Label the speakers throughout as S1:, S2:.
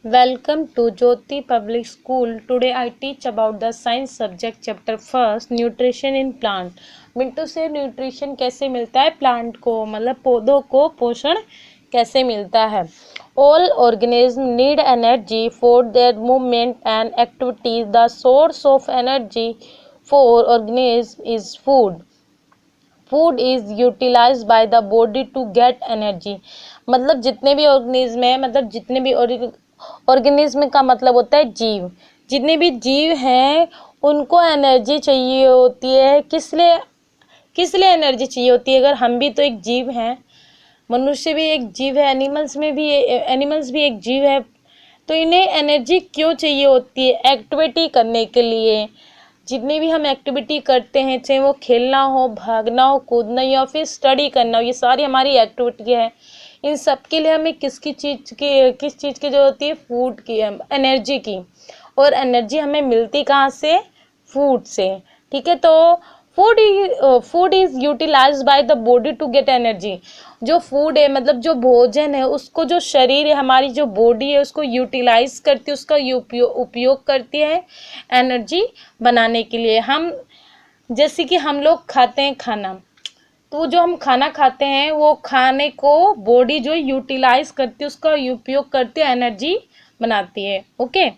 S1: Welcome to Jyoti Public School. Today I teach about the science subject chapter first nutrition in plant. Mintu से nutrition कैसे मिलता है plant को, मतलब पौधों को पोषण कैसे मिलता है। All organisms need energy for their movement and activities. The source of energy for organisms is food. Food is utilize by the body to get energy. मतलब जितने भी ऑर्गेनिज्म है, मतलब जितने भी ऑर्गेनिज्म का मतलब होता है जीव। जितने भी जीव हैं उनको एनर्जी चाहिए होती है। किस लिए एनर्जी चाहिए होती है? अगर हम भी तो एक जीव हैं, मनुष्य भी एक जीव है, एनिमल्स भी एक जीव है, तो इन्हें एनर्जी क्यों चाहिए होती है? एक्टिविटी करने के लिए। जितनी भी हम एक्टिविटी करते हैं, चाहे वो खेलना हो, भागना हो, कूदना या फिर स्टडी करना हो, ये सारी हमारी एक्टिविटी है। इन सब के लिए हमें किस चीज़ की जरूरत होती है? फूड की, एनर्जी की। और एनर्जी हमें मिलती कहाँ से? फूड से। ठीक है, तो food is utilize by the body to get energy. जो फूड है, मतलब जो भोजन है, उसको जो शरीर है, हमारी जो बॉडी है, उसको यूटिलाइज करती है, उसका उपयोग करती है एनर्जी बनाने के लिए। हम जैसे कि हम लोग खाते हैं खाना, तो जो हम खाना खाते हैं वो खाने को बॉडी जो यूटिलाइज करती है, उसका उपयोग करती है, एनर्जी बनाती है। Okay,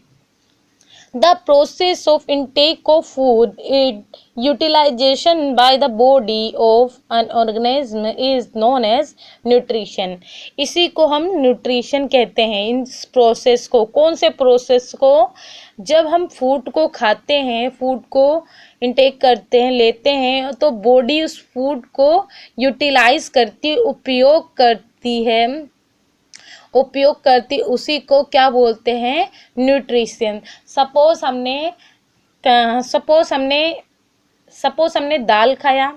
S1: the process of intake of food is utilization by the body of an organism is known as nutrition. इसी को हम न्यूट्रिशन कहते हैं। इस प्रोसेस को, कौन से प्रोसेस को? जब हम फूड को खाते हैं, फूड को इंटेक करते हैं, लेते हैं, तो बॉडी उस फूड को यूटिलाइज करती, उपयोग करती, उसी को क्या बोलते हैं? न्यूट्रिशन। सपोज हमने दाल खाया,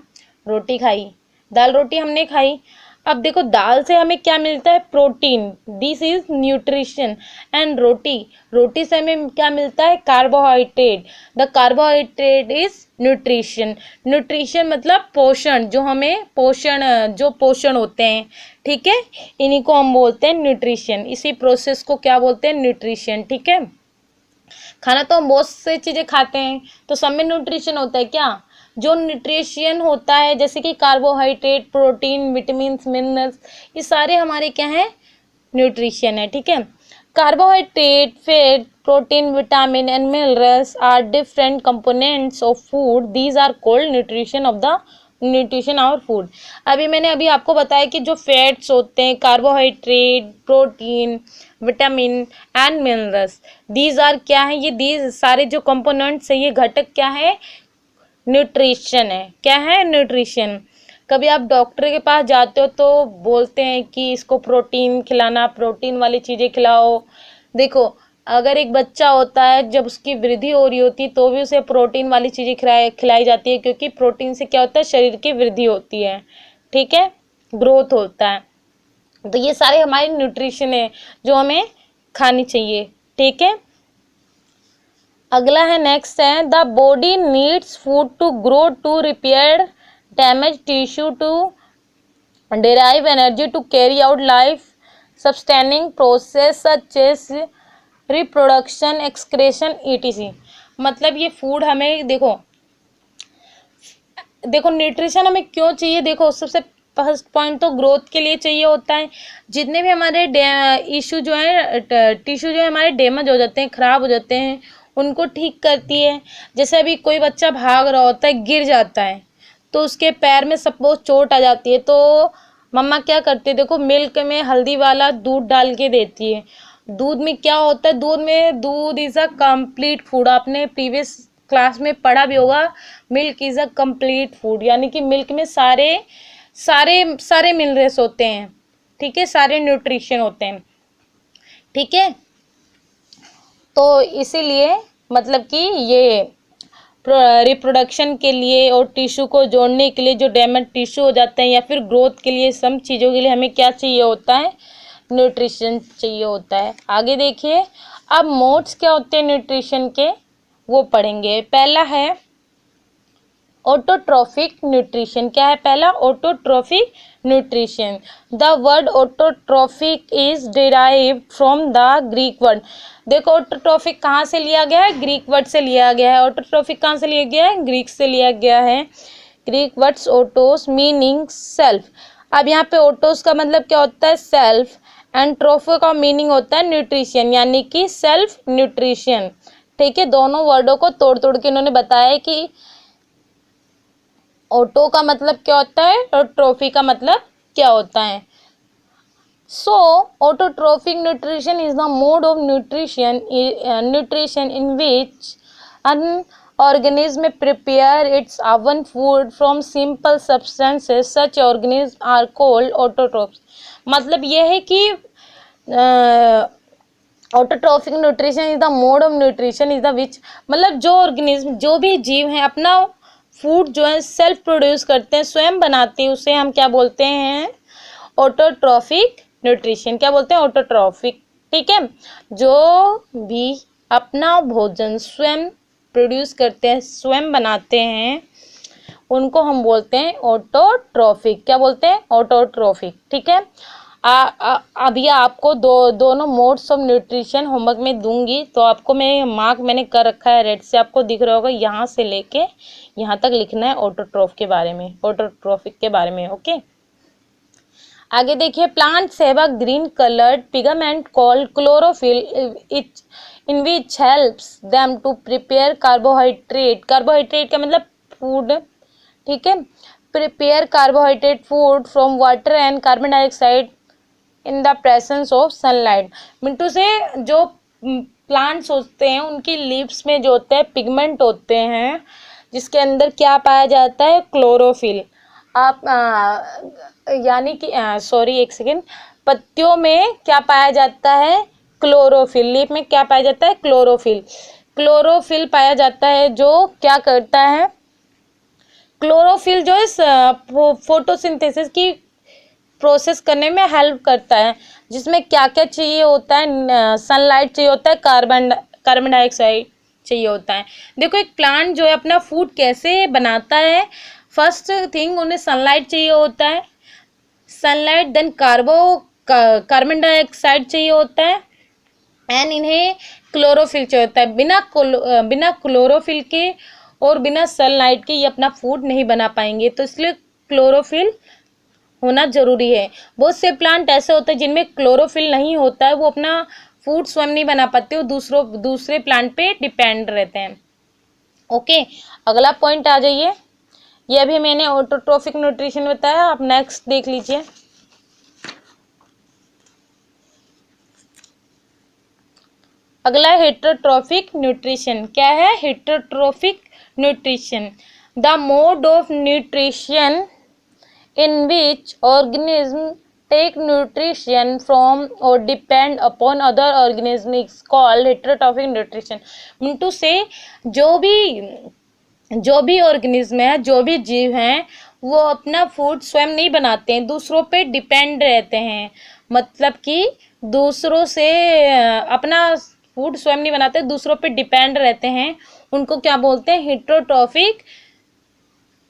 S1: रोटी खाई, दाल रोटी हमने खाई। अब देखो, दाल से हमें क्या मिलता है? Protein, this is nutrition. And रोटी से हमें क्या मिलता है? Carbohydrate, the carbohydrate is nutrition. Nutrition मतलब पोषण, जो पोषण होते हैं। ठीक है, इन्हीं को हम बोलते हैं न्यूट्रिशन। इसी प्रोसेस को क्या बोलते हैं? न्यूट्रिशन। ठीक है, खाना तो हम बहुत से चीज़ें खाते हैं, तो सब में न्यूट्रिशन होता है क्या? जो न्यूट्रिशन होता है, जैसे कि कार्बोहाइड्रेट, प्रोटीन, विटामिन, मिनरल्स, ये सारे हमारे क्या हैं? न्यूट्रिशन है। ठीक है, carbohydrate, fat, protein, vitamin and minerals are different components of food. These are called nutrition our food. अभी आपको बताया कि जो फैट्स होते हैं, carbohydrate, protein, vitamin and minerals, these are क्या है? ये दीज सारे जो कंपोनेंट्स है, ये घटक क्या है? न्यूट्रिशन है। क्या है? न्यूट्रिशन। कभी आप डॉक्टर के पास जाते हो तो बोलते हैं कि इसको प्रोटीन खिलाना, प्रोटीन वाली चीज़ें खिलाओ। देखो, अगर एक बच्चा होता है, जब उसकी वृद्धि हो रही होती है, तो भी उसे प्रोटीन वाली चीज़ें खिलाई जाती है, क्योंकि प्रोटीन से क्या होता है? शरीर की वृद्धि होती है। ठीक है, ग्रोथ होता है। तो ये सारे हमारे न्यूट्रिशन है जो हमें खानी चाहिए। ठीक है, अगला है, नेक्स्ट है, the body needs food to grow, to repair damage tissue, to derive energy to carry out life sustaining process such as reproduction, excretion, etc. मतलब ये फूड हमें देखो न्यूट्रिशन हमें क्यों चाहिए? देखो, सबसे फर्स्ट पॉइंट तो ग्रोथ के लिए चाहिए होता है। जितने भी हमारे टिश्यू जो है हमारे डैमेज हो जाते हैं, खराब हो जाते हैं, उनको ठीक करती है। जैसे अभी कोई बच्चा भाग रहा होता है, गिर जाता है, तो उसके पैर में सपोज चोट आ जाती है, तो मम्मा क्या करती है? देखो, मिल्क में हल्दी वाला दूध डाल के देती है। दूध में क्या होता है? दूध इज अ कंप्लीट फूड। आपने प्रीवियस क्लास में पढ़ा भी होगा, milk is a complete food, यानी कि मिल्क में सारे मिनरल्स होते हैं। ठीक है, सारे न्यूट्रिशन होते हैं। ठीक है, तो इसीलिए मतलब कि ये रिप्रोडक्शन के लिए और टिश्यू को जोड़ने के लिए, जो डैमेज टिश्यू हो जाते हैं, या फिर ग्रोथ के लिए, सब चीज़ों के लिए हमें क्या चाहिए होता है? न्यूट्रिशन चाहिए होता है। आगे देखिए, अब मोड्स क्या होते हैं न्यूट्रिशन के, वो पढ़ेंगे। पहला है ऑटोट्रॉफिक न्यूट्रिशन क्या है पहला? Autotrophic nutrition. The word autotrophic is derived from the Greek word. देखो ऑटोट्रॉफिक कहाँ से लिया गया है? ग्रीक वर्ड से लिया गया है। ऑटोट्रॉफिक कहाँ से लिया गया है? ग्रीक से लिया गया है। Greek words autos meaning self. अब यहाँ पे ओटोस का मतलब क्या होता है? सेल्फ। एंड ट्रोफो का मीनिंग होता है न्यूट्रिशन, यानी कि सेल्फ न्यूट्रिशन। ठीक है, दोनों वर्डों को तोड़ तोड़ के इन्होंने बताया कि ऑटो का मतलब क्या होता है और ट्रॉफी का मतलब क्या होता है। So autotrophic nutrition is the mode of nutrition in which an organism prepare its own food from simple substances. Such organisms are called autotrophs. मतलब ये है कि autotrophic nutrition is the mode of nutrition is the which, मतलब जो organism, जो भी जीव हैं अपना फूड जो है सेल्फ प्रोड्यूस करते हैं, स्वयं बनाते हैं, उसे हम क्या बोलते हैं? Autotrophic nutrition. क्या बोलते हैं? ऑटोट्रॉफिक। ठीक है, जो भी अपना भोजन स्वयं प्रोड्यूस करते हैं, स्वयं बनाते हैं, उनको हम बोलते हैं ऑटोट्रॉफिक। क्या बोलते हैं? ऑटोट्रॉफिक। ठीक है, अभी आपको दोनों मोड्स ऑफ न्यूट्रिशन होमवर्क में दूंगी, तो आपको मैं मार्क मैंने कर रखा है रेड से, आपको दिख रहा होगा, यहाँ से लेके यहाँ तक लिखना है ऑटोट्रॉफ के बारे में, ऑटोट्रॉफिक के बारे में। ओके, आगे देखिए, plants have a green coloured pigment called chlorophyll in which helps them to prepare carbohydrate. Carbohydrate का मतलब फूड। ठीक है, prepare carbohydrate food from water and carbon dioxide in the presence of sunlight. मिंटू से जो plants होते हैं उनकी लीव्स में जो होते हैं पिगमेंट होते हैं, जिसके अंदर क्या पाया जाता है? क्लोरोफिल। आप यानी कि सॉरी एक सेकेंड, पत्तियों में क्या पाया जाता है? क्लोरोफिल। लीफ में क्या पाया जाता है? क्लोरोफिल। क्लोरोफिल पाया जाता है जो क्या करता है? क्लोरोफिल जो है फोटोसिंथेसिस की प्रोसेस करने में हेल्प करता है, जिसमें क्या क्या चाहिए होता है? सनलाइट चाहिए होता है, कार्बन डाइऑक्साइड चाहिए होता है। देखो एक प्लांट जो है अपना फूड कैसे बनाता है, फर्स्ट थिंग उन्हें सनलाइट चाहिए होता है, सनलाइट, देन कार्बन डाइऑक्साइड चाहिए होता है, एंड इन्हें क्लोरोफिल चाहिए होता है। बिना क्लोरोफिल के और बिना सनलाइट के ये अपना फूड नहीं बना पाएंगे, तो इसलिए क्लोरोफिल होना जरूरी है। बहुत से प्लांट ऐसे होते हैं जिनमें क्लोरोफिल नहीं होता है, वो अपना फूड स्वयं नहीं बना पाते, वो दूसरे प्लांट पे डिपेंड रहते हैं। ओके, अगला पॉइंट आ जाइए, ये अभी मैंने ऑटोट्रॉफिक न्यूट्रिशन बताया, आप नेक्स्ट देख लीजिए। अगला हेटेरोट्रॉफिक न्यूट्रिशन। क्या है? Heterotrophic nutrition, the mode of nutrition in which organisms take nutrition from or depend upon other organisms is called heterotrophic nutrition। Mintu से जो भी ऑर्गेनिज्म है, जो भी जीव हैं, वो अपना फूड स्वयं नहीं बनाते हैं, दूसरों पे डिपेंड रहते हैं। मतलब कि दूसरों से अपना फूड स्वयं नहीं बनाते, दूसरों पे डिपेंड रहते हैं, उनको क्या बोलते हैं? हेटेरोट्रॉफिक।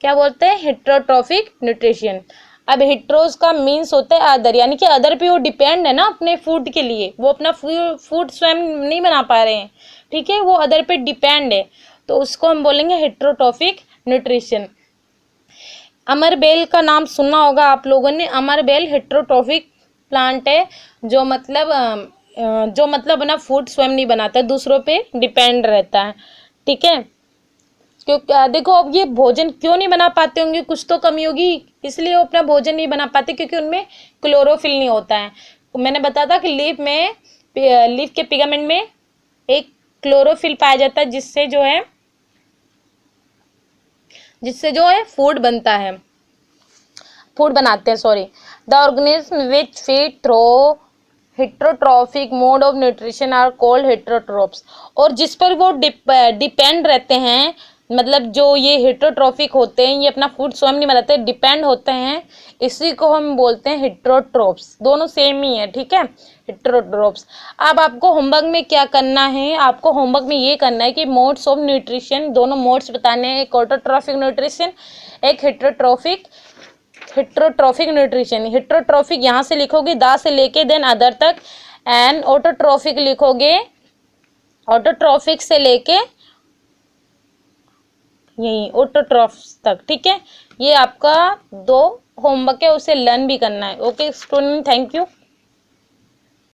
S1: क्या बोलते हैं? Heterotrophic nutrition. अब हेटेरोस का मीन्स होता है अदर, यानी कि अदर पे वो डिपेंड है ना अपने फूड के लिए, वो अपना फूड स्वयं नहीं बना पा रहे हैं। ठीक है, वो अदर पे डिपेंड है, तो उसको हम बोलेंगे हेटेरोट्रॉफिक न्यूट्रिशन। अमरबेल का नाम सुना होगा आप लोगों ने। अमरबेल हेटेरोट्रॉफिक प्लांट है जो मतलब अपना फूड स्वयं नहीं बनाता, दूसरों पे डिपेंड रहता है। ठीक है, क्योंकि देखो अब ये भोजन क्यों नहीं बना पाते होंगे, कुछ तो कमी होगी, इसलिए वो अपना भोजन नहीं बना पाते, क्योंकि उनमें क्लोरोफिल नहीं होता है। मैंने बताया था कि लीफ के पिगमेंट में एक क्लोरोफिल पाया जाता है, जिससे जो है फूड बनाते हैं। Sorry, the organism which feed through heterotrophic mode of nutrition are called heterotrophs. और जिस पर वो डिपेंड रहते हैं, मतलब जो ये हेटरोट्रॉफिक होते हैं, ये अपना फूड स्वयं नहीं बनाते, डिपेंड होते हैं, इसी को हम बोलते हैं हेटरोट्रोप्स। दोनों सेम ही है, ठीक है, हेटरोट्रोप्स। अब आपको होमवर्क में क्या करना है, आपको होमवर्क में ये करना है कि मोड्स ऑफ न्यूट्रिशन, दोनों मोड्स बताने हैं, एक ऑटोट्रॉफिक न्यूट्रिशन, एक हेटरोट्रॉफिक न्यूट्रिशन। हेटरोट्रॉफिक यहाँ से लिखोगे दा से लेके देन अदर तक, एंड ऑटोट्रॉफिक लिखोगे ऑटोट्रॉफिक से लेके यही ऑटोट्रॉफ्स तक, ठीक है। ये आपका 2 होमवर्क है, उसे लर्न भी करना है। Okay student, thank you.